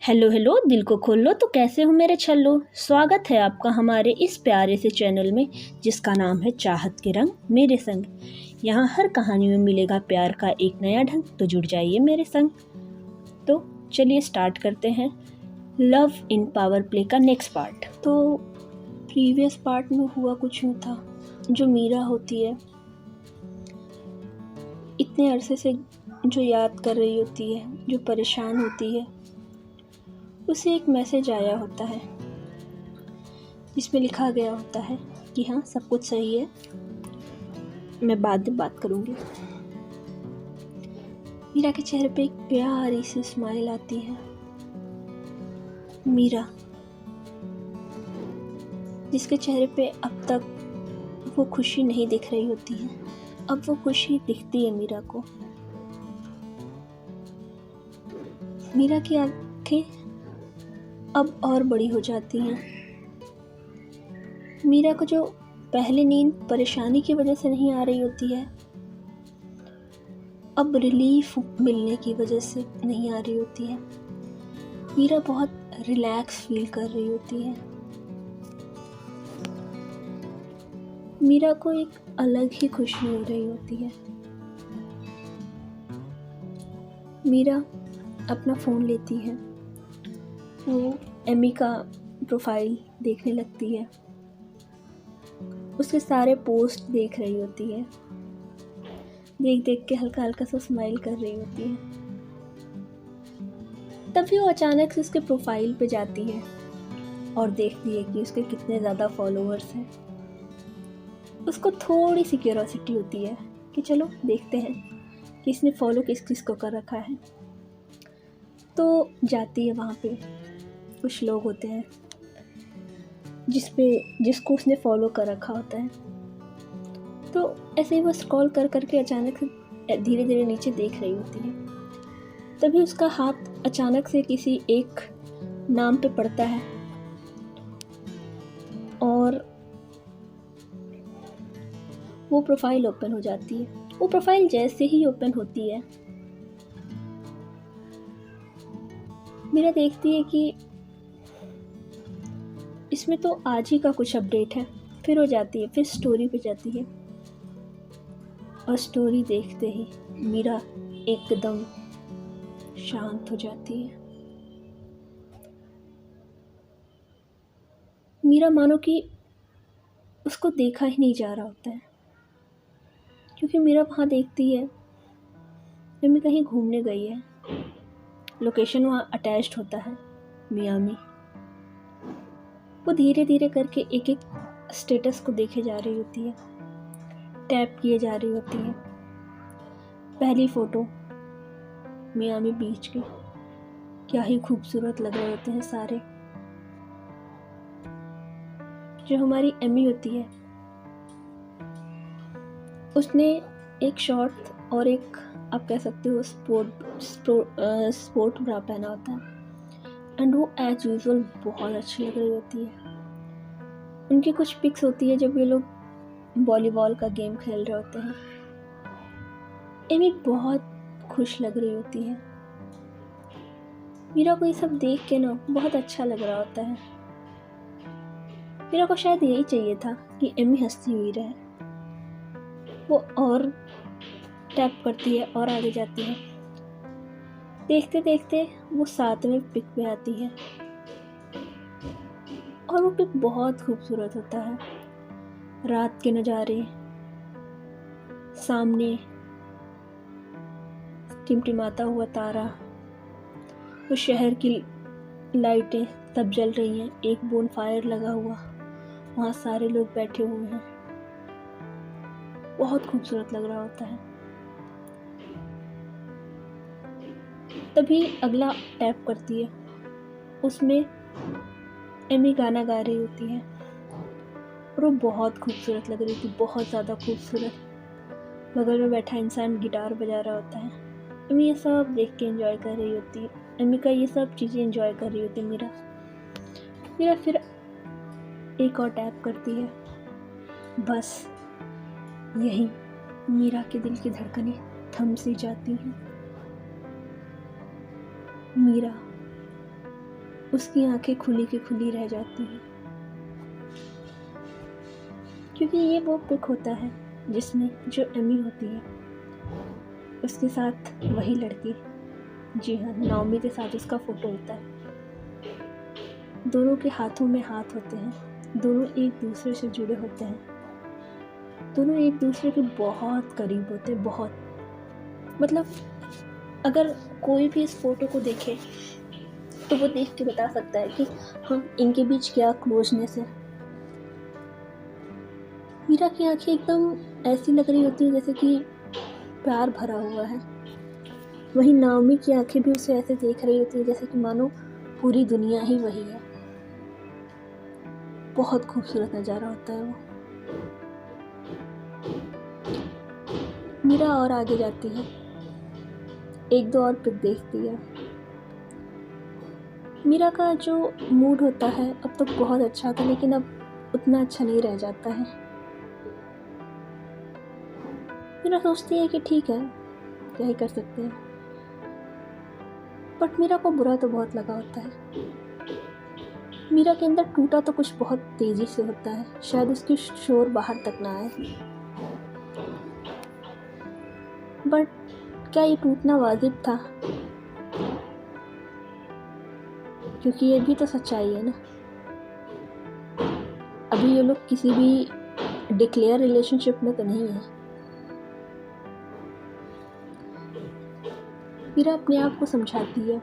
Hello hello, दिल को खोल लो। तो कैसे हो मेरे छल्लो। स्वागत है आपका हमारे इस प्यारे से चैनल में जिसका नाम है चाहत के रंग मेरे संग। यहाँ हर कहानी में मिलेगा प्यार का एक नया ढंग, तो जुड़ जाइए मेरे संग। तो चलिए स्टार्ट करते हैं लव इन पावर प्ले का नेक्स्ट पार्ट। तो प्रीवियस पार्ट में हुआ कुछ यूँ था, जो मीरा होती है इतने अरसे से जो याद कर रही होती है, जो परेशान होती है, उसे एक मैसेज आया होता है जिसमें लिखा गया होता है कि हाँ सब कुछ सही है, मैं बाद में बात करूँगी। मीरा के चेहरे पे एक प्यारी सी स्माइल आती है। मीरा जिसके चेहरे पे अब तक वो खुशी नहीं दिख रही होती है, अब वो खुशी दिखती है मीरा को। मीरा की आंखें अब और बड़ी हो जाती हैं। मीरा को जो पहले नींद परेशानी की वजह से नहीं आ रही होती है, अब रिलीफ मिलने की वजह से नहीं आ रही होती है। मीरा बहुत रिलैक्स फील कर रही होती है। मीरा को एक अलग ही खुशी हो रही होती है। मीरा अपना फ़ोन लेती है, वो एमी का प्रोफाइल देखने लगती है, उसके सारे पोस्ट देख रही होती है, देख देख के हल्का हल्का सा स्माइल कर रही होती है। तभी वो अचानक से उसके प्रोफाइल पे जाती है और देखती है कि उसके कितने ज़्यादा फॉलोअर्स हैं। उसको थोड़ी सी क्यूरोसिटी होती है कि चलो देखते हैं कि इसने फॉलो किस किस को कर रखा है। तो जाती है, वहाँ पे कुछ लोग होते हैं जिसको उसने फॉलो कर रखा होता है। तो ऐसे ही वो स्क्रॉल कर करके अचानक से धीरे धीरे नीचे देख रही होती है। तभी उसका हाथ अचानक से किसी एक नाम पे पड़ता है और वो प्रोफाइल ओपन हो जाती है। वो प्रोफाइल जैसे ही ओपन होती है, मीरा देखती है कि इसमें तो आज ही का कुछ अपडेट है। फिर वो जाती है, फिर स्टोरी पे जाती है और स्टोरी देखते ही मीरा एकदम शांत हो जाती है। मीरा मानो कि उसको देखा ही नहीं जा रहा होता है, क्योंकि मीरा वहाँ देखती है एमी कहीं घूमने गई है। लोकेशन वहाँ अटैच्ड होता है, मियामी। वो धीरे धीरे करके एक एक स्टेटस को देखे जा रही होती है, टैप किए जा रही होती है। पहली फ़ोटो मियामी बीच की, क्या ही खूबसूरत लग रहे होते हैं सारे। जो हमारी एमी होती है, उसने एक शॉर्ट और एक, आप कह सकते हो, स्पोर्ट ब्रा पहना होता है एंड वो एज यूजुअल बहुत अच्छी लग रही होती है। उनकी कुछ पिक्स होती है जब ये लोग वॉलीबॉल का गेम खेल रहे होते हैं। एमी बहुत खुश लग रही होती है। मीरा को ये सब देख के ना बहुत अच्छा लग रहा होता है। मीरा को शायद यही चाहिए था कि एमी हंसती हुई रहे। वो और टैप करती है और आगे जाती है। देखते देखते वो 7वें पिक पे आती है और वो पिक बहुत खूबसूरत होता है। रात के नज़ारे, सामने टिमटिमाता हुआ तारा, वो शहर की लाइटें तब जल रही हैं, एक बोन फायर लगा हुआ, वहाँ सारे लोग बैठे हुए हैं। बहुत खूबसूरत लग रहा होता है। तभी अगला टैप करती है, उसमें एमी गाना गा रही होती है और वो बहुत खूबसूरत लग रही थी, बहुत ज़्यादा खूबसूरत। बगल में बैठा इंसान गिटार बजा रहा होता है। एमी ये सब देख के एंजॉय कर रही होती है। एमी का ये सब चीज़ें एंजॉय कर रही होती है। मीरा फिर एक और टैप करती है। बस यही मीरा के दिल की धड़कनें थम सी जाती हैं। मीरा उसकी आंखें खुली की खुली रह जाती हैं, क्योंकि ये वो पिक होता है जिसमें जो एमी होती है उसके साथ वही लड़की, जी हाँ, नाओमी के साथ उसका फ़ोटो होता है। दोनों के हाथों में हाथ होते हैं, दोनों एक दूसरे से जुड़े होते हैं, दोनों एक दूसरे के बहुत करीब होते हैं, बहुत, मतलब अगर कोई भी इस फ़ोटो को देखे तो वो देख के बता सकता है कि हाँ, इनके बीच क्या क्लोजनेस है। मीरा की आंखें एकदम ऐसी लग रही होती हैं जैसे कि प्यार भरा हुआ है, वहीं नाओमी की आंखें भी उसे ऐसे देख रही होती है जैसे कि मानो पूरी दुनिया ही वही है। बहुत खूबसूरत नज़ारा होता है वो। मीरा और आगे जाती है, एक दो और पिक देखती है। मीरा का जो मूड होता है अब तक बहुत अच्छा था, लेकिन अब उतना अच्छा नहीं रह जाता है। मीरा सोचती है कि ठीक है, क्या ही कर सकते हैं, बट मीरा को बुरा तो बहुत लगा होता है। मीरा के अंदर टूटा तो कुछ बहुत तेज़ी से होता है, शायद उसकी शोर बाहर तक ना आए, बट क्या ये टूटना वाजिब था? क्योंकि ये भी तो सच्चाई है ना। अभी ये लोग किसी भी डिक्लेयर रिलेशनशिप में तो नहीं है। मीरा अपने आप को समझाती है।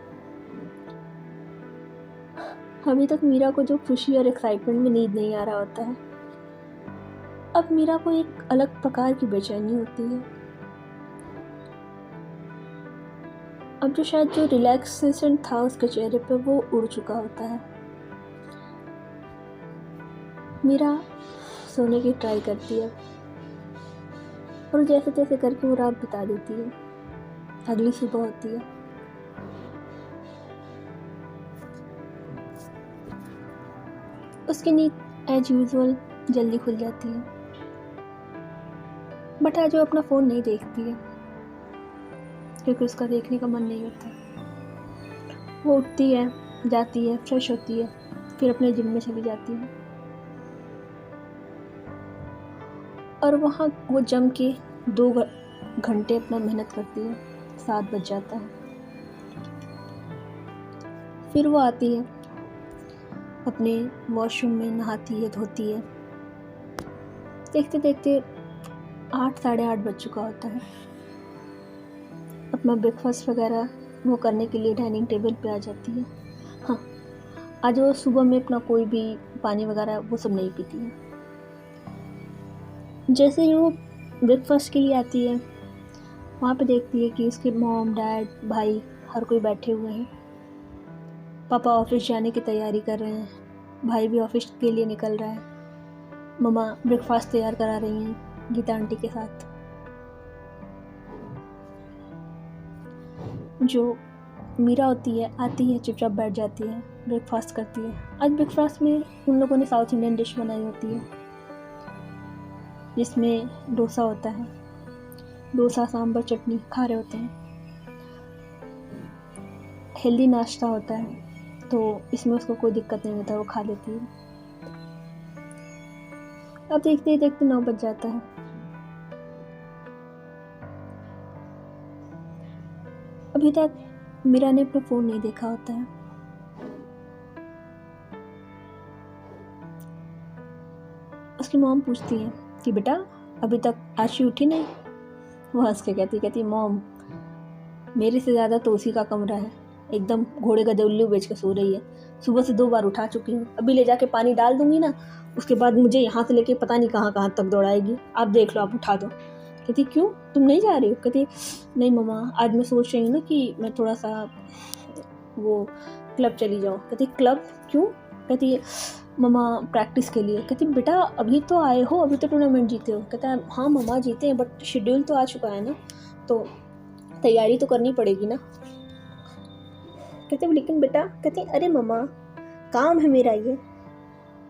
अभी तक मीरा को जो खुशी और एक्साइटमेंट में नींद नहीं आ रहा होता है, अब मीरा को एक अलग प्रकार की बेचैनी होती है। अब जो शायद जो रिलैक्सेशन था उसके चेहरे पे वो उड़ चुका होता है। मीरा सोने की ट्राई करती है और जैसे तैसे करके वो रात बिता देती है। अगली सुबह होती है। उसकी नींद एज यूजुअल जल्दी खुल जाती है, बट आज वो अपना फ़ोन नहीं देखती है क्योंकि उसका देखने का मन नहीं होता। वो उठती है, जाती है, फ्रेश होती है, फिर अपने जिम में चली जाती है और वहाँ वो जम के 2 घंटे अपना मेहनत करती है। 7 बज जाता है। फिर वो आती है, अपने वॉशरूम में नहाती है, धोती है। देखते देखते 8 साढ़े 8 बज चुका होता है। अपना ब्रेकफास्ट वगैरह वो करने के लिए डाइनिंग टेबल पे आ जाती है। हाँ, आज वो सुबह में अपना कोई भी पानी वगैरह वो सब नहीं पीती है। जैसे ही वो ब्रेकफास्ट के लिए आती है, वहाँ पे देखती है कि उसके मॉम, डैड, भाई हर कोई बैठे हुए हैं। पापा ऑफिस जाने की तैयारी कर रहे हैं, भाई भी ऑफिस के लिए निकल रहा है, मम्मा ब्रेकफास्ट तैयार करा रही हैं गीता आंटी के साथ। जो मीरा होती है, आती है, चुपचाप बैठ जाती है, ब्रेकफास्ट करती है। आज ब्रेकफास्ट में उन लोगों ने साउथ इंडियन डिश बनाई होती है जिसमें डोसा होता है। डोसा, सांभर, चटनी खा रहे होते हैं। हेल्दी नाश्ता होता है, तो इसमें उसको कोई दिक्कत नहीं होता, वो खा लेती है। अब देखते ही देखते 9 बज जाता है। अभी तक मीरा ने अपना फ़ोन नहीं देखा होता है। उसकी मॉम पूछती है कि बेटा अभी तक आशी उठी नहीं? वो हंस के कहती मॉम, मेरे से ज़्यादा तो उसी का कमरा है, एकदम घोड़े गधे उल्लू बेच के सो रही है। सुबह से 2 बार उठा चुकी हूँ, अभी ले जाके पानी डाल दूंगी ना, उसके बाद मुझे यहाँ से लेके पता नहीं कहाँ कहाँ तक दौड़ाएगी। आप देख लो, आप उठा दो। कहती क्यों, तुम नहीं जा रही हो? कहती नहीं मम्मा, आज मैं सोच रही हूँ ना कि मैं थोड़ा सा वो क्लब चली जाऊँ। कहती क्लब क्यों? कहती मम्मा प्रैक्टिस के लिए। कहती बेटा अभी तो आए हो, अभी तो टूर्नामेंट जीते हो। कहता है हाँ मम्मा जीते हैं, बट शेड्यूल तो आ चुका है ना, तो तैयारी तो करनी पड़ेगी ना। कहते लेकिन बेटा, कहती अरे मम्मा काम है मेरा ये,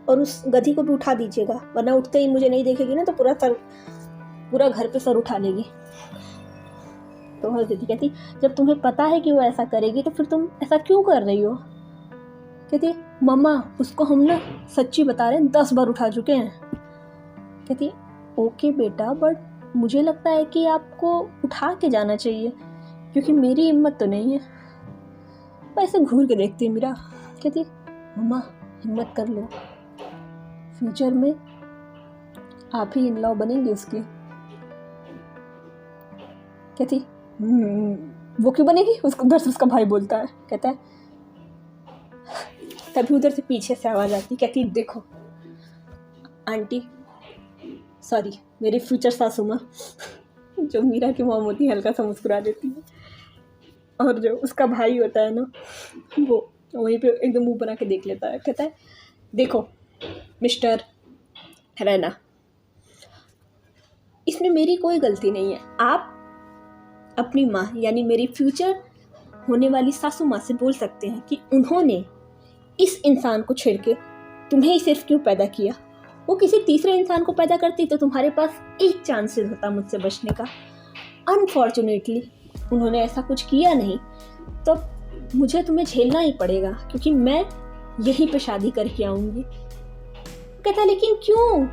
और उस गधी को भी उठा दीजिएगा, वरना उठते ही मुझे नहीं देखेगी ना तो पूरा घर पे सर उठा लेगी। तो हंस देती, कहती जब तुम्हें पता है कि वो ऐसा करेगी तो फिर तुम ऐसा क्यों कर रही हो? कहती मम्मा उसको हम ना सच्ची बता रहे हैं, 10 बार उठा चुके हैं। कहती ओके बेटा, बट मुझे लगता है कि आपको उठा के जाना चाहिए क्योंकि मेरी हिम्मत तो नहीं है। ऐसे घूर के देखती है मीरा। कहती मम्मा हिम्मत कर लो, फ्यूचर में आप ही इन लॉ बनेंगे उसकी। कहती वो क्यों बनेगी, उसको उधर से उसका भाई बोलता है। कहता है तभी उधर से पीछे से आवाज़ आती। कहती देखो आंटी, सॉरी मेरी फ्यूचर सासू माँ, जो मीरा की मॉम होती है, हल्का सा मुस्कुरा देती है। और जो उसका भाई होता है ना, वो वहीं पे एकदम मुंह बना के देख लेता है। कहता है देखो मिस्टर रैना, इसमें मेरी कोई गलती नहीं है। आप अपनी माँ यानी मेरी फ्यूचर होने वाली सासू माँ से बोल सकते हैं कि उन्होंने इस इंसान को छेड़ के तुम्हें ही सिर्फ क्यों पैदा किया। वो किसी तीसरे इंसान को पैदा करती तो तुम्हारे पास एक चांसेस होता मुझसे बचने का। अनफॉर्चुनेटली उन्होंने ऐसा कुछ किया नहीं, तो मुझे तुम्हें झेलना ही पड़ेगा क्योंकि मैं यहीं पे शादी करके आऊँगी। कहता लेकिन क्यों?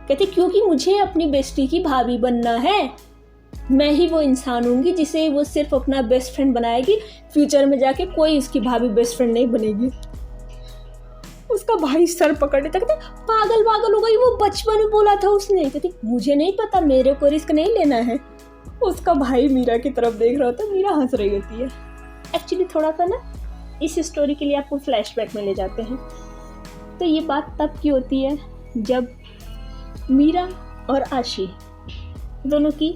कहते क्योंकि मुझे अपनी बेस्टी की भाभी बनना है। मैं ही वो इंसान हूँगी जिसे वो सिर्फ अपना बेस्ट फ्रेंड बनाएगी, फ्यूचर में जाके कोई उसकी भाभी बेस्ट फ्रेंड नहीं बनेगी। उसका भाई सर पकड़ लेता। कहते पागल पागल हो गई, वो बचपन में बोला था उसने। कहती मुझे नहीं पता, मेरे को रिस्क नहीं लेना है। उसका भाई मीरा की तरफ देख रहा होता है, मीरा हंस रही होती है। एक्चुअली थोड़ा सा ना इस स्टोरी के लिए आपको फ्लैशबैक में ले जाते हैं। तो ये बात तब की होती है जब मीरा और आशी दोनों की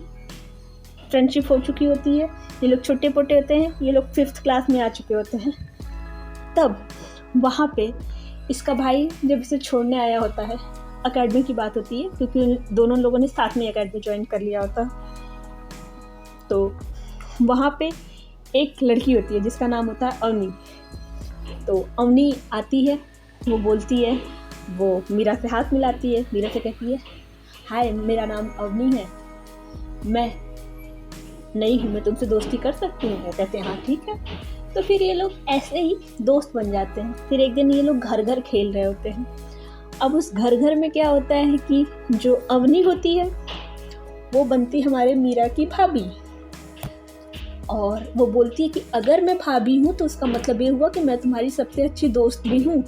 फ्रेंडशिप हो चुकी होती है। ये लोग छोटे पोटे होते हैं, ये लोग 5th क्लास में आ चुके होते हैं। तब वहाँ पे इसका भाई जब इसे छोड़ने आया होता है, एकेडमी की बात होती है क्योंकि दोनों लोगों ने साथ में एकेडमी ज्वाइन कर लिया होता। तो वहाँ पे एक लड़की होती है जिसका नाम होता है अवनी। तो अवनी आती है, वो बोलती है, वो मीरा से हाथ मिलाती है, मीरा से कहती है हाय मेरा नाम अवनी है, मैं नहीं हूँ, मैं तुमसे दोस्ती कर सकती हूँ। वो कहते हैं हाँ ठीक है। तो फिर ये लोग ऐसे ही दोस्त बन जाते हैं। फिर एक दिन ये लोग घर घर खेल रहे होते हैं। अब उस घर घर में क्या होता है कि जो अवनी होती है वो बनती हमारे मीरा की भाभी, और वो बोलती है कि अगर मैं भाभी हूँ तो उसका मतलब ये हुआ कि मैं तुम्हारी सबसे अच्छी दोस्त भी हूँ।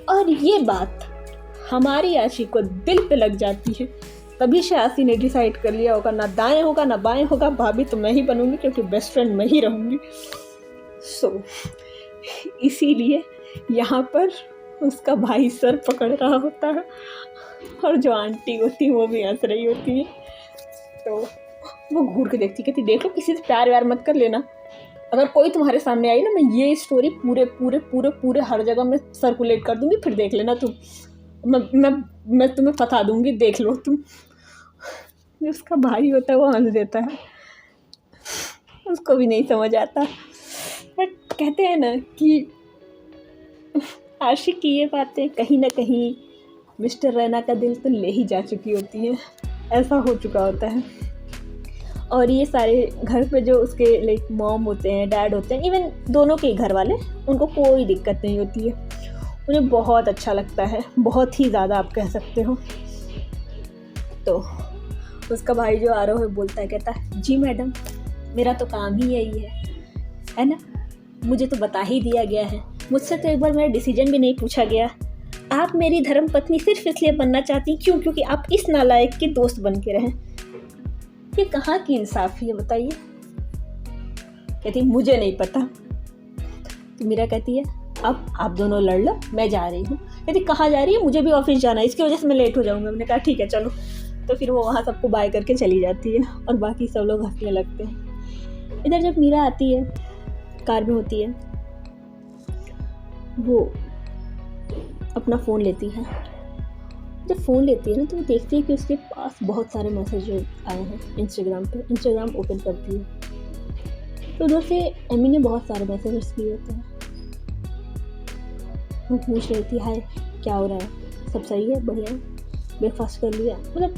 और ये बात हमारी आशी को दिल पे लग जाती है। तभी से आशी ने डिसाइड कर लिया होगा ना दाएं होगा ना बाएं होगा, भाभी तो मैं ही बनूंगी क्योंकि बेस्ट फ्रेंड मैं ही रहूँगी। इसीलिए यहाँ पर उसका भाई सर पकड़ रहा होता है और जो आंटी होती है वो भी हंस रही होती है। तो वो घूर के देखती, कहती देख लो किसी से प्यार व्यार मत कर लेना, अगर कोई तुम्हारे सामने आई ना मैं ये स्टोरी पूरे पूरे पूरे पूरे हर जगह में सर्कुलेट कर दूंगी, फिर देख लेना तुम, मैं तुम्हें फंसा दूंगी, देख लो तुम। उसका भाई होता है वो हंस देता है, उसको भी नहीं समझ आता। बट कहते हैं ना कि आशिक की ये बातें कहीं ना कहीं मिस्टर रैना का दिल तो ले ही जा चुकी होती हैं, ऐसा हो चुका होता है। और ये सारे घर पे जो उसके लाइक मॉम होते हैं, डैड होते हैं, इवन दोनों के घर वाले, उनको कोई दिक्कत नहीं होती है, उन्हें बहुत अच्छा लगता है, बहुत ही ज़्यादा आप कह सकते हो। तो उसका भाई जो आरोह है बोलता है, कहता है जी मैडम मेरा तो काम ही यही है ना, मुझे तो बता ही दिया गया है, मुझसे तो एक बार मेरा डिसीजन भी नहीं पूछा गया। आप मेरी धर्म पत्नी सिर्फ इसलिए बनना चाहती क्यों, क्योंकि आप इस नालायक के दोस्त बन के रहें। ये कहाँ की इंसाफी है बताइए। कहती मुझे नहीं पता। तो मीरा कहती है अब आप दोनों लड़ लो, मैं जा रही हूँ। कहती कहाँ जा रही है, मुझे भी ऑफिस जाना है, इसकी वजह से मैं लेट हो जाऊँगा। मैंने कहा ठीक है चलो। तो फिर वो वहाँ सबको बाय करके चली जाती है और बाकी सब लोग हंसने लगते हैं। इधर जब मीरा आती है, कार में होती है, वो अपना फ़ोन लेती है। जब फ़ोन लेती है ना तो वो देखती है कि उसके पास बहुत सारे मैसेज आए हैं इंस्टाग्राम पे। इंस्टाग्राम ओपन करती है तो उधर से एमी ने बहुत सारे मैसेजेस किए होते हैं। वो पूछ रही थी हाय क्या हो रहा है, सब सही है, बढ़िया, ब्रेकफास्ट कर लिया। मतलब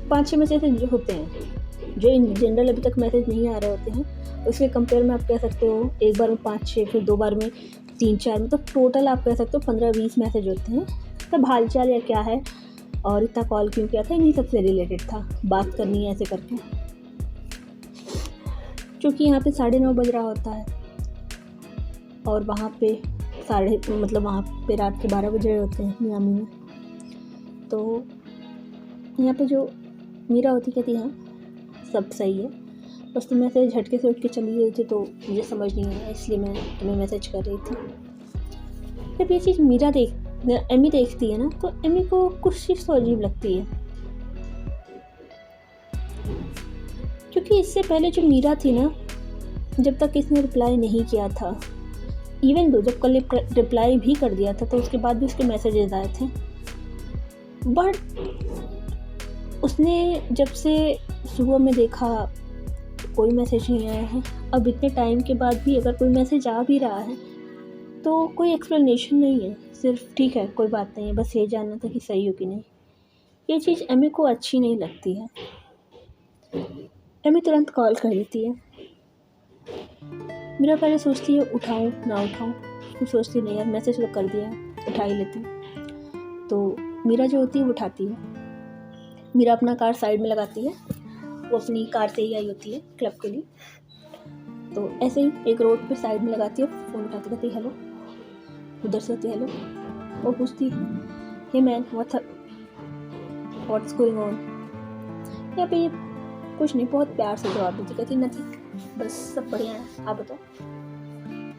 5-6 मैसेज जो होते हैं, जो इन जनरल अभी तक मैसेज नहीं आ रहे होते हैं, उसके कंपेयर में आप कह सकते हो एक बार में 5-6, फिर 2 बार में 3-4 मतलब टोटल आप कह सकते हो 15-20 मैसेज होते हैं, सब हालचाल या क्या है और इतना कॉल क्यों किया था, इन्हीं सबसे रिलेटेड था, बात करनी है ऐसे करके। क्योंकि यहाँ पे 9:30 बज रहा होता है और वहाँ पे वहाँ पे रात के 12 बज रहे होते हैं मियामी में। तो यहाँ पे जो मीरा होती कहती हाँ सब सही है, बस तुम ऐसे झटके से उठ के चली गई थी तो मुझे समझ नहीं आया, इसलिए मैं तुम्हें मैसेज कर रही थी। जब ये चीज़ एमी देखती है ना तो एमी को कुछ चीज़ तो अजीब लगती है, क्योंकि इससे पहले जो मीरा थी ना, जब तक इसने रिप्लाई नहीं किया था, इवन दो जब कल रिप्लाई भी कर दिया था तो उसके बाद भी उसके मैसेजेस आए थे, बट उसने जब से सुबह में देखा कोई मैसेज नहीं आया है, अब इतने टाइम के बाद भी अगर कोई मैसेज आ भी रहा है तो कोई एक्सप्लेनेशन नहीं है, सिर्फ ठीक है कोई बात नहीं है, बस ये जानना था कि सही हो कि नहीं। ये चीज़ एमी को अच्छी नहीं लगती है। एमी तुरंत कॉल कर देती है। मेरा पहले सोचती है उठाऊं ना उठाऊं, फिर सोचती नहीं यार मैसेज तो कर दिया उठा ही लेती हूँ। तो मीरा जो होती है वो उठाती है। मीरा अपना कार साइड में लगाती है, वो अपनी कार से ही आई होती है क्लब के लिए, तो ऐसे ही एक रोड पे साइड में लगाती है, फ़ोन उठाती कहती हेलो, उधर से होती हेलो, वो पूछती hey man what's going on. यहाँ पे ये कुछ नहीं, बहुत प्यार से जवाब देती, कहती नथिंग, बस सब बढ़िया है, आप बताओ।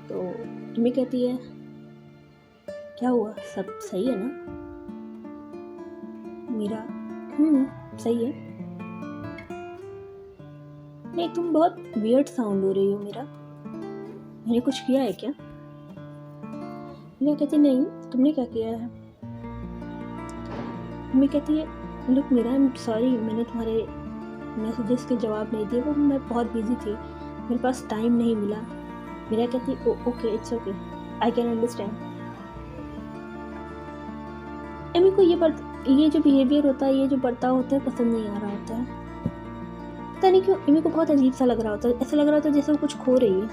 तो एमी कहती है क्या हुआ, सब सही है ना। मीरा सही है। नहीं तुम बहुत वियर्ड साउंड हो रही हो मीरा, मैंने कुछ किया है क्या। मीरा कहती नहीं, तुमने क्या किया है। मम्मी कहती है look Meera I am sorry, मैंने तुम्हारे मैसेजेस के जवाब नहीं दिए, वो मैं बहुत बिजी थी, मेरे पास टाइम नहीं मिला। मीरा कहती okay it's okay, I can understand. Amy को ये जो बिहेवियर होता है, ये जो बर्ताव होता है पसंद नहीं आ रहा होता है, पता नहीं क्यों एमी को बहुत अजीब सा लग रहा होता है, ऐसा लग रहा होता है जैसे वो कुछ खो रही है।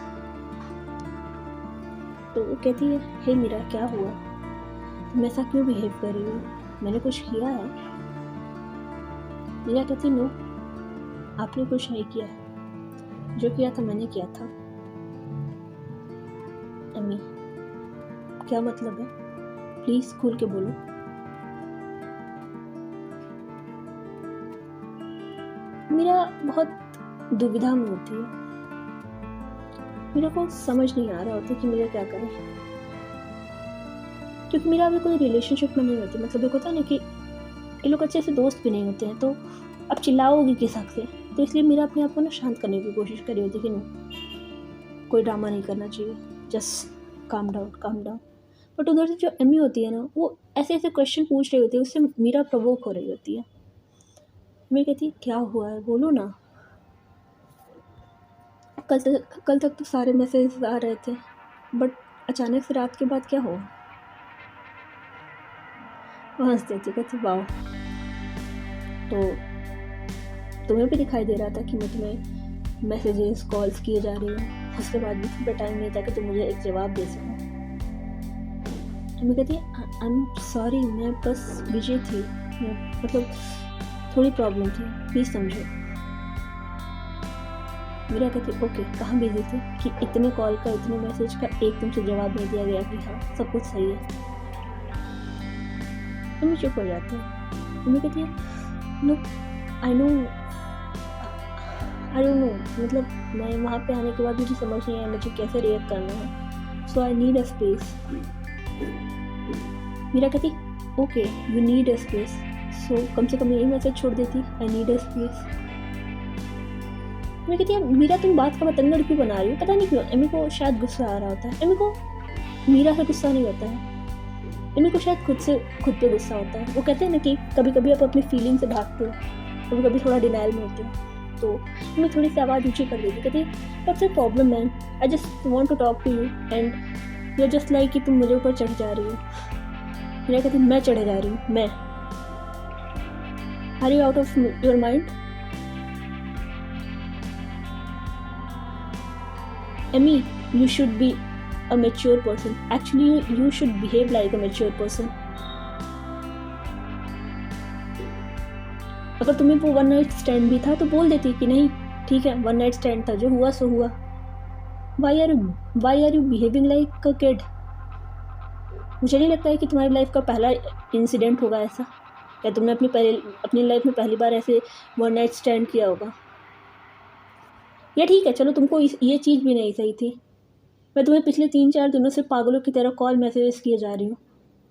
तो वो कहती है हे मीरा क्या हुआ, तुम ऐसा क्यों बिहेव कर रही हो, मैंने कुछ किया है। मीरा कहती नो, आपने कुछ नहीं किया, जो किया था मैंने किया था। एमी क्या मतलब है, प्लीज खुल के बोलो। मीरा बहुत दुविधा में होती है, मीरा को समझ नहीं आ रहा होता कि मीरा क्या करे, क्योंकि मीरा अभी कोई रिलेशनशिप में नहीं होती, मतलब एक होता है ना कि ये लोग अच्छे से दोस्त भी नहीं होते हैं, तो अब चिल्लाओगी किस हक से, तो इसलिए मीरा अपने आप को ना शांत करने की कोशिश करी होती कि नहीं कोई ड्रामा नहीं करना चाहिए, जस्ट काम डाउन। बट उधर से जो एमी होती है ना, वो ऐसे ऐसे क्वेश्चन पूछ रही होती है, उससे मीरा प्रवोक हो रही होती है। मैं कहती क्या हुआ है बोलो ना, कल तक तो सारे मैसेज आ रहे थे, बट अचानक से रात के बाद क्या हुआ। वो हंस देती कहती वाह, तो तुम्हें भी दिखाई दे रहा था कि मैं तुम्हें मैसेजेस कॉल्स किए जा रही हूँ, उसके बाद भी तुम्हें टाइम नहीं था कि तुम मुझे एक जवाब दे सको। मैं कहती आई एम सॉरी, मैं बस बिजी थी, मतलब थोड़ी प्रॉब्लम थी, प्लीज़ समझो। मीरा कहती ओके कहाँ बिजी थी कि इतने कॉल का इतने मैसेज का एक तुमसे जवाब नहीं दिया गया कि हाँ सब कुछ सही है। तो मैं चुप हो जाती हूँ। मम्मी कहती है नो आई डोंट नो, मतलब मैं वहाँ पे आने के बाद मुझे समझ नहीं आया मुझे कैसे रिएक्ट करना है, so I need a space. Meera कहती okay you need a space, so कम से कम यही मैसेज छोड़ देती आई नीड अ स्पेस। मैं कहती है मीरा तुम बात का बतंगड़ क्यों बना रही हो, पता नहीं क्यों एमी को शायद गुस्सा आ रहा होता है। एमी को मीरा से गुस्सा नहीं होता है, एमी को शायद खुद पे गुस्सा होता है। वो कहते हैं ना कि कभी कभी आप अपनी फीलिंग से भागते हो, कभी कभी थोड़ा डिनाइल में होते हो। तो मैं थोड़ी सी आवाज़ ऊँची कर देती, कहती what's the problem man, I just want to talk to you and you just like कि तुम मुझे ऊपर चढ़ जा रही हो। मीरा कहती मैं चढ़े जा रही हूँ, मैं, are you out of your mind. Amy you should be a mature person. Actually, you should behave like a mature person. अगर तुम्हें वो वन नाइट स्टैंड भी था तो बोल देती कि नहीं ठीक है, वन नाइट स्टैंड था, जो हुआ सो हुआ. Why are you behaving like a kid? मुझे नहीं लगता है कि तुम्हारी लाइफ का पहला इंसिडेंट होगा ऐसा, या तुमने अपनी लाइफ में पहली बार ऐसे वन नाइट स्टैंड किया होगा. या ठीक है, चलो तुमको ये चीज़ भी नहीं सही थी. मैं तुम्हें पिछले 3-4 दिनों से पागलों की तरह कॉल मैसेज किए जा रही हूँ.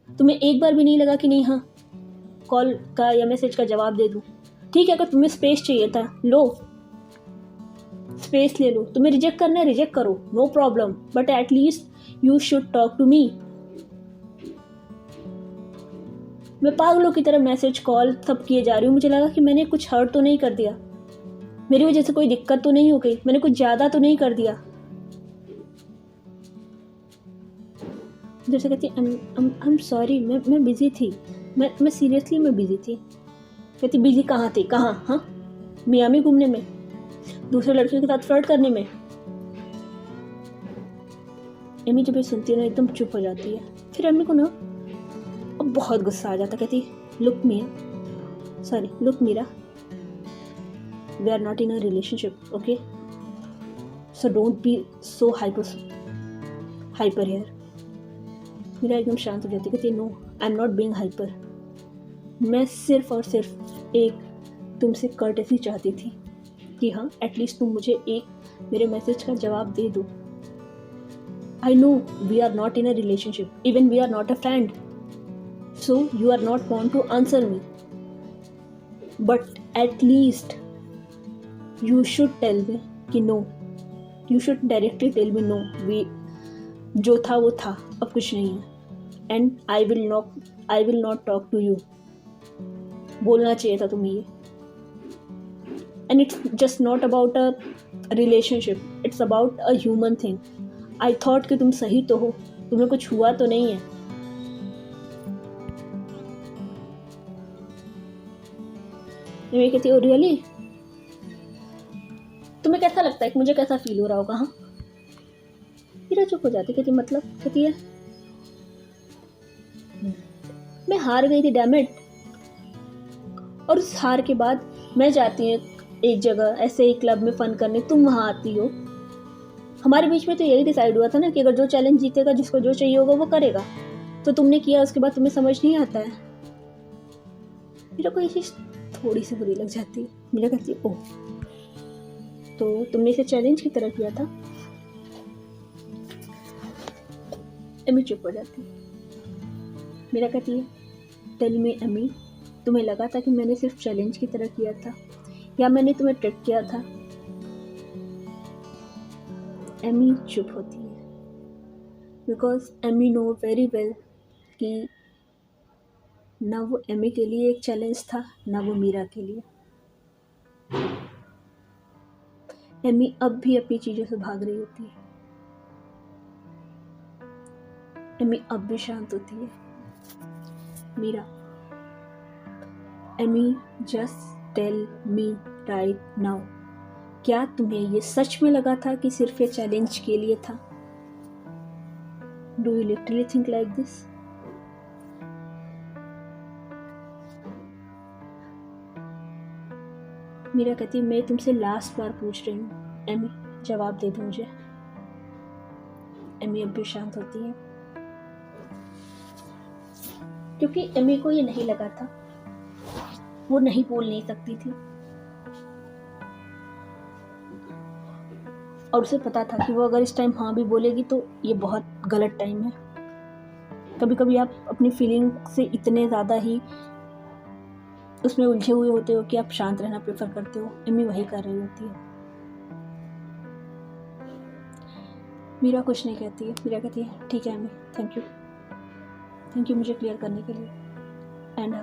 तुम्हें एक बार भी नहीं लगा कि नहीं हाँ कॉल का या मैसेज का जवाब दे दूँ. ठीक है, अगर तुम्हें स्पेस चाहिए था, लो स्पेस ले लो. तुम्हें रिजेक्ट करना है, रिजेक्ट करो, no problem, but at least you should talk to me. मैं पागलों की तरह मैसेज कॉल सब किए जा रही हूँ. मुझे लगा कि मैंने कुछ हर्ट तो नहीं कर दिया, मेरी वजह से कोई दिक्कत तो नहीं हो गई, मैंने कुछ ज़्यादा तो नहीं कर दिया. जैसे कहती आई एम सॉरी, मैं बिज़ी थी, मैं सीरियसली मैं बिज़ी थी. कहती बिज़ी कहाँ थी, कहाँ, हाँ मियामी घूमने में, दूसरे लड़कियों के साथ फ्लर्ट करने में. एमी जब ये सुनती है ना एकदम चुप हो जाती है. फिर एमी को ना अब बहुत गुस्सा आ जाता. कहती look Meera, we are not in a relationship, okay, so don't be so hyper here. Meera एकदम शांत हो जाती. कहती no, I am not being hyper. मैं सिर्फ और सिर्फ एक तुमसे कर्टेसी चाहती थी कि हाँ एटलीस्ट तुम मुझे एक मेरे मैसेज का जवाब दे दो. I know we are not in a relationship, even we are not a friend, so you are not want to answer me, but at least you should tell me कि no, you should directly tell me no, जो था वो था, अब कुछ नहीं है, and I will not talk to you. बोलना चाहिए था तुम्हें ये. And it's just not about a relationship, it's about a human thing. I thought कि तुम सही तो हो, तुम्हें कुछ हुआ तो नहीं है. मैं कहती हूँ रियली, तुम्हें कैसा लगता है कि मुझे कैसा फील हो रहा होगा. हाँ मीरा चुप हो जाती. कहती मतलब, कहती है मैं हार गई थी, डैम इट. और उस हार के बाद मैं जाती हूँ एक जगह ऐसे ही क्लब में फ़न करने, तुम वहाँ आती हो. हमारे बीच में तो यही डिसाइड हुआ था ना कि अगर जो चैलेंज जीतेगा, जिसको जो चाहिए होगा वो करेगा. तो तुमने किया, उसके बाद तुम्हें समझ नहीं आता है. मेरा को ये चीज़ थोड़ी सी बुरी लग जाती है. मेरा कहती है ओह, तो तुमने इसे चैलेंज की तरह किया था. एमी चुप हो जाती. मेरा कहती है टेल मी एमी, तुम्हें लगा था कि मैंने सिर्फ चैलेंज की तरह किया था या मैंने तुम्हें ट्रिक किया था. एमी चुप होती है because Amy know very well कि ना वो एमी के लिए एक चैलेंज था, ना वो मीरा के लिए. एमी अब भी अपनी चीज़ों से भाग रही होती है. एमी अब भी शांत होती है. Meera, Amy just tell me right now, क्या तुम्हें ये सच में लगा था कि सिर्फ ये चैलेंज के लिए था? Do you literally think like this? Meera कहती मैं तुमसे लास्ट बार पूछ रही हूँ एमी, जवाब दे दो मुझे. एमी अब भी शांत होती है क्योंकि एमी को ये नहीं लगा था, वो नहीं बोल नहीं सकती थी. और उसे पता था कि वो अगर इस टाइम हाँ भी बोलेगी तो ये बहुत गलत टाइम है. कभी कभी आप अपनी फीलिंग से इतने ज़्यादा ही उसमें उलझे हुए होते हो कि आप शांत रहना प्रेफर करते हो. एमी वही कर रही होती है. मीरा कुछ नहीं कहती है. मीरा कहती है ठीक है एमी, थैंक यू मुझे क्लियर करने के लिए. एंड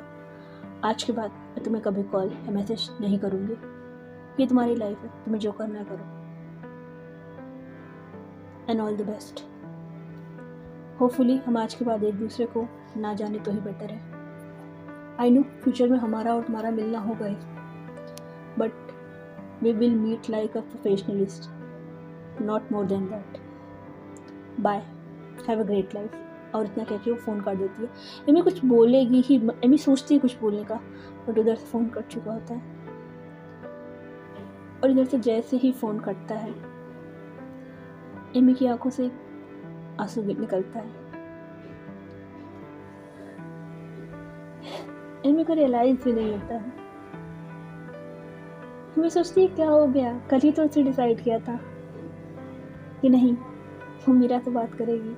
आज के बाद मैं तुम्हें कभी कॉल या मैसेज नहीं करूँगी. ये तुम्हारी लाइफ है, तुम्हें जो करना है करो. And all the best. Hopefully हम आज के बाद एक दूसरे को ना जाने तो ही बेटर है. आई नो फ्यूचर में हमारा और तुम्हारा मिलना होगा ही, but we will meet like a professionalist, not more than that. Bye. Have a great life, और इतना कह के वो फ़ोन कर देती है। एमी कुछ बोलेगी ही, एमी सोचती है कुछ बोलने का, बट उधर से फ़ोन कट चुका होता है। और इधर से जैसे ही फ़ोन कटता है, एमी की आंखों से आंसू निकलता है। एमी को रियलाइज़ भी नहीं होता है। मैं सोचती है क्या हो गया, कल ही तो उसे डिसाइड किया था कि नहीं, वो मीरा से बात करेगी,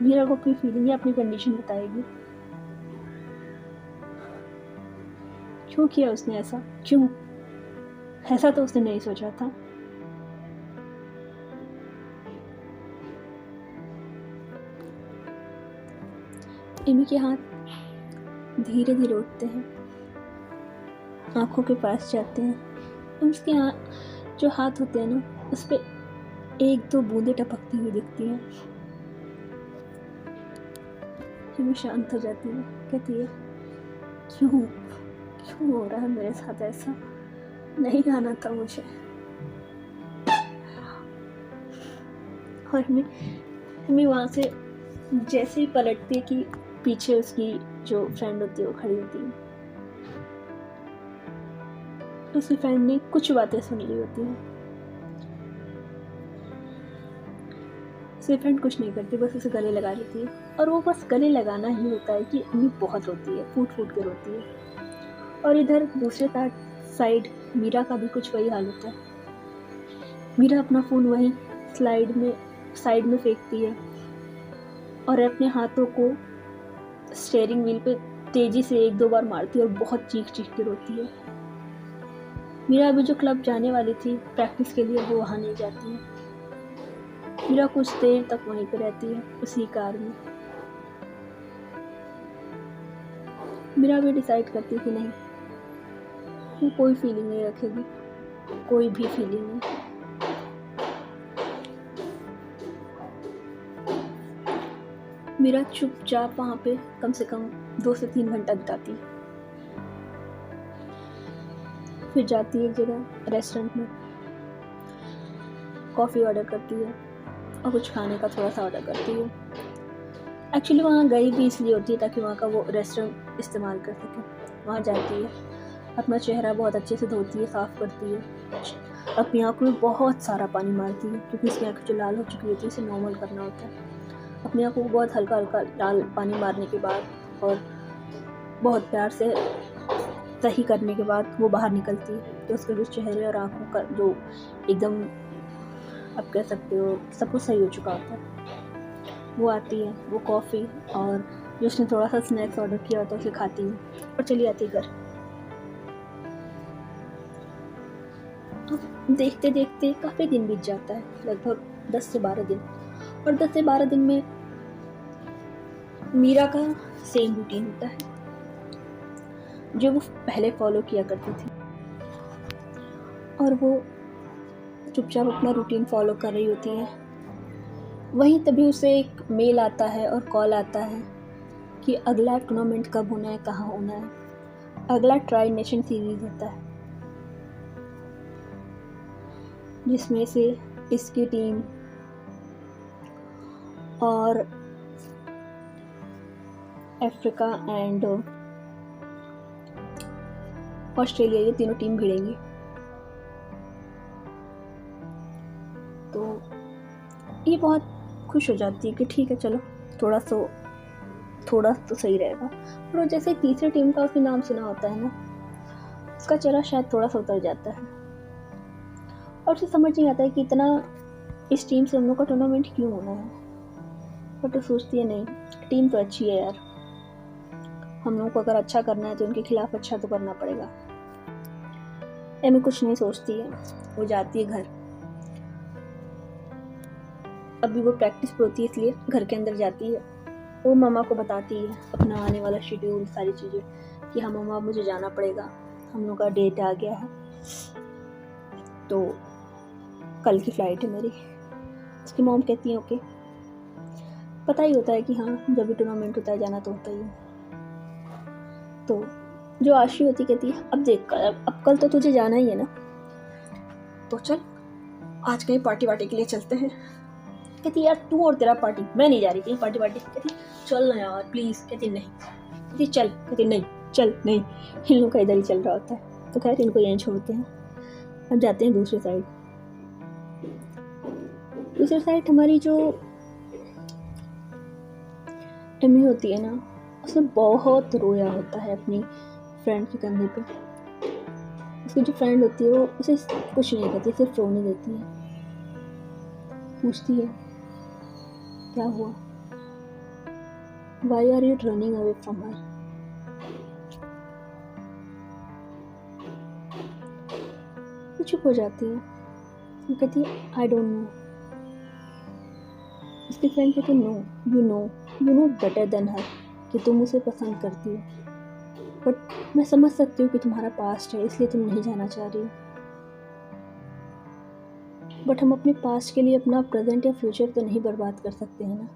मीरा को अपनी फीलिंग या अपनी कंडीशन बताएगी। क्यों किया उसने ऐसा, क्यों? ऐसा तो उसने नहीं सोचा था। एमी के हाथ धीरे धीरे उठते हैं, आंखों के पास जाते हैं, और उसके जो हाथ होते हैं ना, उस पर एक दो बूंदें टपकती हुई दिखती हैं। एमी शांत हो जाती है, कहती है क्यों क्यों हो रहा है मेरे साथ ऐसा, नहीं आना था मुझे। और मैं वहाँ से जैसे ही पलटती है कि पीछे उसकी जो फ्रेंड होती है वो खड़ी होती है। उसकी फ्रेंड ने कुछ बातें सुन ली होती हैं। उसकी फ्रेंड कुछ नहीं करती, बस उसे गले लगा लेती है, और वो बस गले लगाना ही होता है कि अम्मी बहुत रोती है, फूट फूट के रोती है। और इधर दूसरे साइड मीरा का भी कुछ वही हाल होता है। मीरा अपना फ़ोन वहीं साइड में फेंकती है और अपने हाथों को स्टीयरिंग व्हील पे तेजी से एक दो बार मारती है और बहुत चीख चीख के रोती है। मीरा अभी जो क्लब जाने वाली थी प्रैक्टिस के लिए, वो वहाँ नहीं जाती है। मीरा कुछ देर तक वहीं पे रहती है, उसी कार में। मीरा भी डिसाइड करती है कि नहीं, वो कोई फीलिंग नहीं रखेगी, कोई भी फीलिंग नहीं। मीरा चुपचाप वहाँ पे कम से कम 2 से 3 घंटा बिताती है। फिर जाती है एक जगह रेस्टोरेंट में, कॉफ़ी ऑर्डर करती है और कुछ खाने का थोड़ा सा ऑर्डर करती है। एक्चुअली वहाँ गई भी इसलिए होती है ताकि वहाँ का वो रेस्टोरेंट इस्तेमाल कर सके। वहाँ जाती है, अपना चेहरा बहुत अच्छे से धोती है, साफ़ करती है, अपनी आँखों में बहुत सारा पानी मारती है क्योंकि उसकी आँखें जो लाल हो चुकी होती है उसे नॉर्मल करना होता है। अपनी आँखों को बहुत हल्का हल्का लाल पानी मारने के बाद और बहुत प्यार से सही करने के बाद वो बाहर निकलती है। तो उसके जो चेहरे और आँखों का जो एकदम आप कह सकते हो सब कुछ सही हो चुका होता है। वो आती है, वो कॉफ़ी और जो उसने थोड़ा सा स्नैक्स ऑर्डर किया होता है उसे खाती है और चली आती है घर। देखते देखते काफ़ी दिन बीत जाता है, लगभग 10 से 12 दिन। और 10 से 12 दिन में मीरा का सेम रूटीन होता है जो वो पहले फॉलो किया करती थी, और वो चुपचाप अपना रूटीन फॉलो कर रही होती है। वहीं तभी उसे एक मेल आता है और कॉल आता है कि अगला टूर्नामेंट कब होना है, कहाँ होना है। अगला ट्राई नेशन सीरीज़ होता है जिसमें से इसकी टीम और अफ्रीका एंड ऑस्ट्रेलिया, ये तीनों टीम भिड़ेंगी। तो ये बहुत खुश हो जाती है कि ठीक है चलो थोड़ा तो सही रहेगा। और जैसे तीसरी टीम का उसने नाम सुना होता है ना, उसका चेहरा शायद थोड़ा सा उतर जाता है और उसे समझ नहीं आता है कि इतना इस टीम से हम लोग का टूर्नामेंट क्यों होना है। बट वो सोचती है नहीं, टीम तो अच्छी है यार, हम लोग को अगर अच्छा करना है तो उनके खिलाफ अच्छा तो करना पड़ेगा। एमी कुछ नहीं सोचती है, वो जाती है घर। अभी वो प्रैक्टिस पे होती है इसलिए घर के अंदर जाती है। वो मम्मा को बताती है अपना आने वाला शेड्यूल, सारी चीज़ें कि हाँ मम्मा मुझे जाना पड़ेगा, हम लोग का डेट आ गया है, तो कल की फ़्लाइट है मेरी। उसकी मॉम कहती है ओके, पता ही होता है कि हाँ जब भी टूर्नामेंट होता है जाना तो होता ही है। तो जो आशी होती कहती है अब देख अब कल तो तुझे जाना ही है ना, तो चल आज कहीं पार्टी वार्टी के लिए चलते हैं। कहती यार तू और तेरा पार्टी, मैं नहीं जा रही कहीं पार्टी वार्टी। कहती चल ना यार प्लीज़। कहती नहीं। कहती चल। कहती नहीं चल नहीं। इन लोगों का इधर ही चल रहा होता है। तो खैर इनको यहीं छोड़ते हैं, अब जाते हैं दूसरी साइड। दूसरी साइड हमारी जो एमी होती है ना, उसने बहुत रोया होता है अपनी फ्रेंड के कंधे पे। उसकी जो फ्रेंड होती है वो उसे कुछ नहीं कहती, सिर्फ रोने देती है। पूछती है क्या हुआ, why are you running away from her. वो चुप हो जाती है। वो कहती है आई डोंट नो। उसकी फ्रेंड कहती है no you know better than her, कि तुम उसे पसंद करती हो, बट मैं समझ सकती हूँ कि तुम्हारा पास्ट है इसलिए तुम नहीं जाना चाह रही हो, बट हम अपने पास्ट के लिए अपना प्रेजेंट या फ्यूचर तो नहीं बर्बाद कर सकते हैं ना।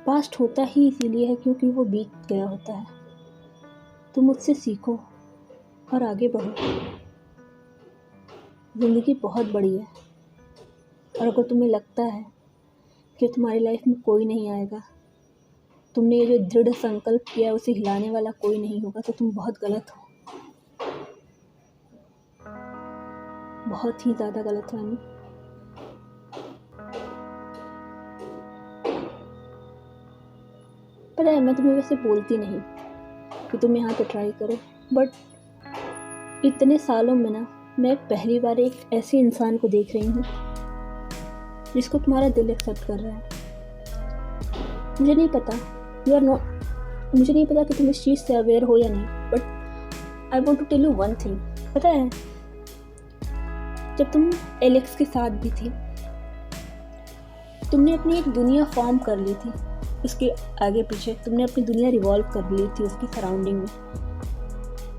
पास्ट होता ही इसीलिए है क्योंकि वो बीत गया होता है। तुम उससे सीखो और आगे बढ़ो। ज़िंदगी बहुत बड़ी है, और अगर तुम्हें लगता है कि तुम्हारी लाइफ में कोई नहीं आएगा, तुमने ये जो दृढ़ संकल्प किया उसे हिलाने वाला कोई नहीं होगा, तो तुम बहुत गलत हो, बहुत ही ज़्यादा गलत हो। पता है मैं तुम्हें वैसे बोलती नहीं कि तुम यहाँ पे ट्राई करो, बट इतने सालों में ना मैं पहली बार एक ऐसे इंसान को देख रही हूँ जिसको तुम्हारा दिल एक्सेप्ट कर रहा है। मुझे नहीं पता मुझे नहीं पता कि तुम इस चीज़ से अवेयर हो या नहीं, but I want to tell you one thing. पता है जब तुम एलेक्स के साथ भी थी, तुमने अपनी एक दुनिया फॉर्म कर ली थी, उसके आगे पीछे तुमने अपनी दुनिया रिवॉल्व कर ली थी उसकी सराउंडिंग में,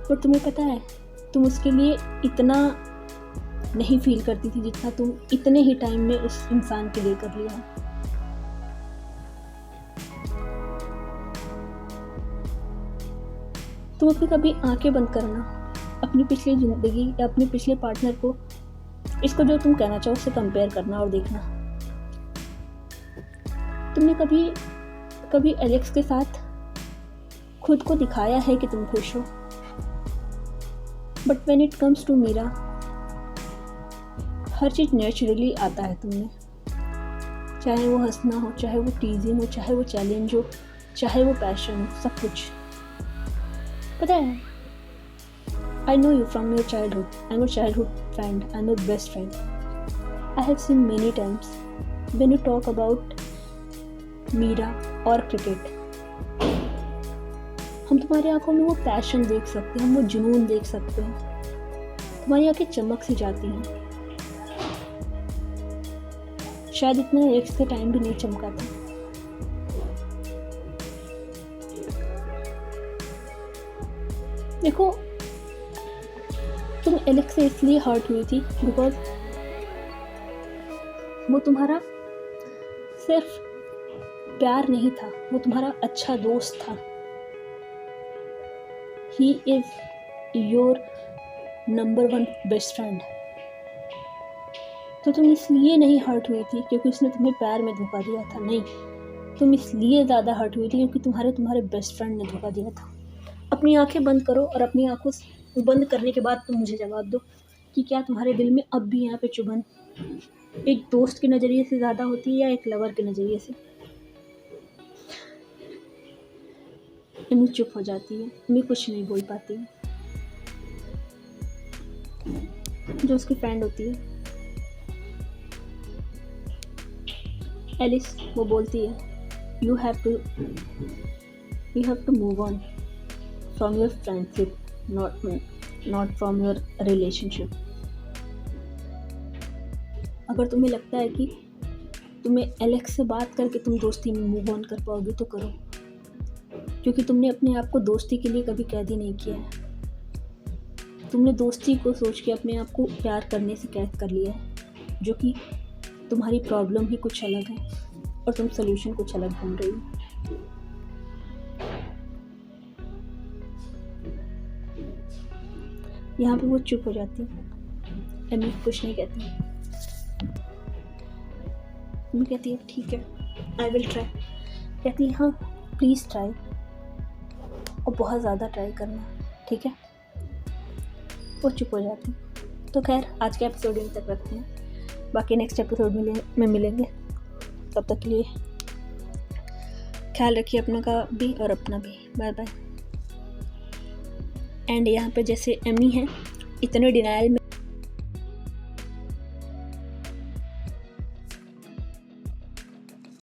और तुम्हें पता है तुम उसके लिए इतना नहीं फील करती थी जितना तुम इतने ही टाइम में उस इंसान के लिए कर लिया है। तुम अपनी कभी आंखें बंद करना, अपनी पिछली ज़िंदगी या अपने पिछले पार्टनर को, इसको जो तुम कहना चाहो उससे कंपेयर करना और देखना तुमने कभी एलेक्स के साथ खुद को दिखाया है कि तुम खुश हो, but when it comes to Meera हर चीज़ नेचुरली आता है तुमने, चाहे वो हंसना हो, चाहे वो टीजिंग हो, चाहे वो चैलेंज हो, चाहे वो पैशन हो, सब कुछ। पता है I know you from your childhood, I am your childhood friend, I am your best friend. I have seen many times when you talk about Meera और क्रिकेट, हम तुम्हारी आंखों में वो पैशन देख सकते हैं, हम वो जुनून देख सकते हैं, तुम्हारी आंखें चमक सी जाती हैं। शायद इतना एलेक्स के टाइम भी नहीं चमका था। देखो तुम एलेक्स से इसलिए हर्ट हुई थी बिकॉज वो तुम्हारा सिर्फ प्यार नहीं था, वो तुम्हारा अच्छा दोस्त था। He is your number 1 best friend. तो तुम इसलिए नहीं हर्ट हुई थी क्योंकि उसने तुम्हें प्यार में धोखा दिया था, नहीं, तुम इसलिए ज़्यादा हर्ट हुई थी क्योंकि तुम्हारे बेस्ट फ्रेंड ने धोखा दिया था। अपनी आंखें बंद करो और अपनी आंखों बंद करने के बाद तुम मुझे जवाब दो कि क्या तुम्हारे दिल में अब भी यहाँ पे चुभन एक दोस्त के नज़रिए से ज़्यादा होती है या एक लवर के नज़रिए से। एमी चुप हो जाती है, एमी कुछ नहीं बोल पाती है। जो उसकी फ्रेंड होती है एलिस, वो बोलती है you have to move on from your friendship, not from your relationship. अगर तुम्हें लगता है कि तुम्हें एलेक्स से बात करके तुम दोस्ती में मूव ऑन कर पाओगे तो करो, क्योंकि तुमने अपने आप को दोस्ती के लिए कभी कैद ही नहीं किया है। तुमने दोस्ती को सोच के अपने आप को प्यार करने से कैद कर लिया है, जो कि तुम्हारी प्रॉब्लम ही कुछ अलग है और तुम सल्यूशन कुछ अलग ढूंढ रही हो। यहाँ पे वो चुप हो जाती है, एमी कुछ नहीं कहती। मम्मी कहती है ठीक है, आई विल ट्राई। कहती है हाँ प्लीज़ ट्राई, और बहुत ज़्यादा ट्राई करना, ठीक है। वो चुप हो जाती। तो खैर आज के एपिसोड यहीं तक रखते हैं, बाकी नेक्स्ट एपिसोड में मिलेंगे। तब तक के लिए ख्याल रखिए अपना का भी और अपना भी। Bye bye. एंड यहाँ पे जैसे एमी है, इतने डिनाइल में